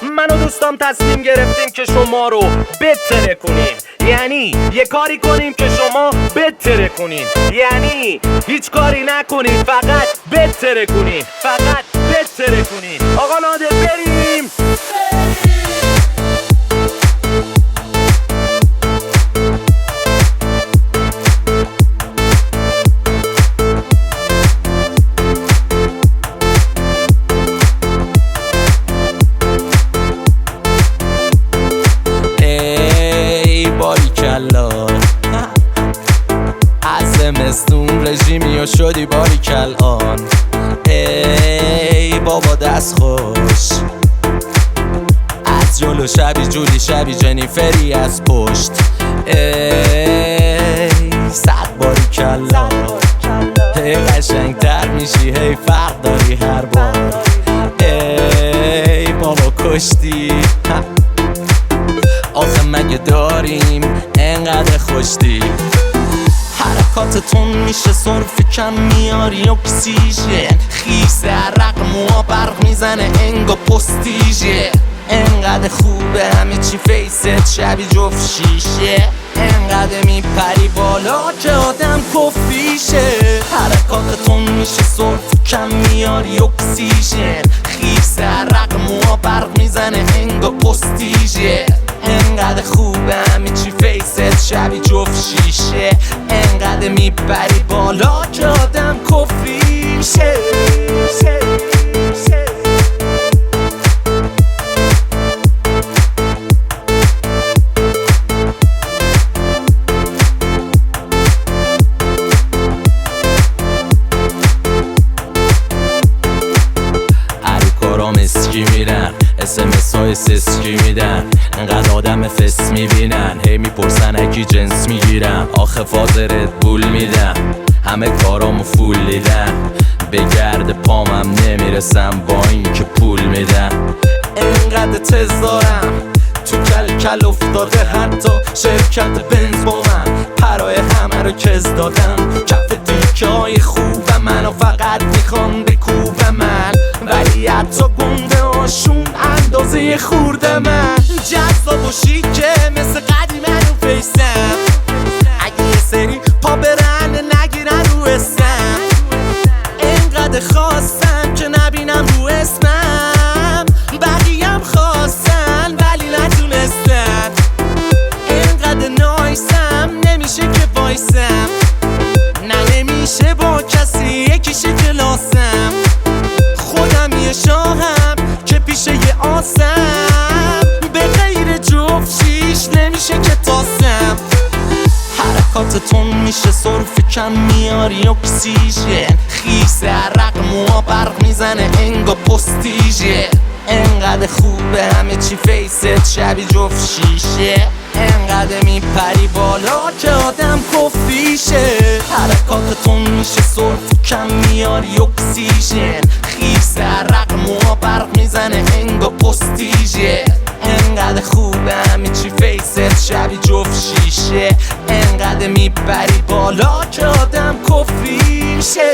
من و دوستام تصمیم گرفتیم که شما رو بتره کنیم، یعنی یه کاری کنیم که شما بتره کنین، یعنی هیچ کاری نکنین، فقط بتره کنین، فقط بتره کنین. آقا نادر بریم. از زمستون رژیمی و شدی باریکل آن. ای بابا دست خوش از جلو، شبی جولی شبی جنیفری از پشت. ای صد باریکلا، هی قشنگ تر میشی، هی فرق داری هر بار. ای بابا کشتی، آخه مگه داریم انقدر خوشتی؟ حرکاتتون میشه صرف کم میاری اکسیژن، خیس عرق موها برق میزنه انگا پستیژه. انقدر خوبه همه چی فیست شبی جفت شیشه، انقدر میپری بالا که آدم کفیشه. حرکاتتون میشه صرف کم میاری اکسیژن، خیس عرق موها برق میزنه انگا پستیژه. انقدر خوبه همه چی فیست شبی جفت شیشه، انقدر میپری بالا که آدم کفیشه. اسکی میرن SMS های سسکی میدن، انقدر آدم فس میبینن، هی میپرسن اکی جنس میگیرم. آخه فازرت بول میدم، همه کارامو فول دیدم، به گرد پامم نمیرسم با این که پول میدم. انقدر تز دارم تو کل افتاده، حتی شرکت بنز با من پرای همه رو کز دادم. کف دیکه های خوب منو فقط میخوان بکوب من، ولی حتی گنده هاشون اندازه خورده من. جذاب و شیکه مثل قدیم رو فیسم، اگه یه سری پا برن نگیرن رو اسم. اینقدر خواستم که نبینم رو اسمم، بقیم خواستن ولی نتونستن. اینقدر نایسم نمیشه که وایسم، نه نمیشه با کسی یکیشه کلاسم. خودم یه شاهم که پیشه یه آسم، به غیر جفت شیش نمیشه که تاسم. حرکاتتون میشه صرف کم میاری اکسیژن، خیس عرق موها برق میزنه انگا پستیژه. انقدر خوبه همه چی فیست شبی جفت شیشه، انقدر میپری بالا که آدم کفیشه. حرکاتتون میشه صرف کم میاری اکسیژن، خیس عرق موها برق میزنه انگا پستیژه. انقدر خوبه همه چی فیست شبی جفت شیشه، انقدر میپری بالا که آدم کفیشه.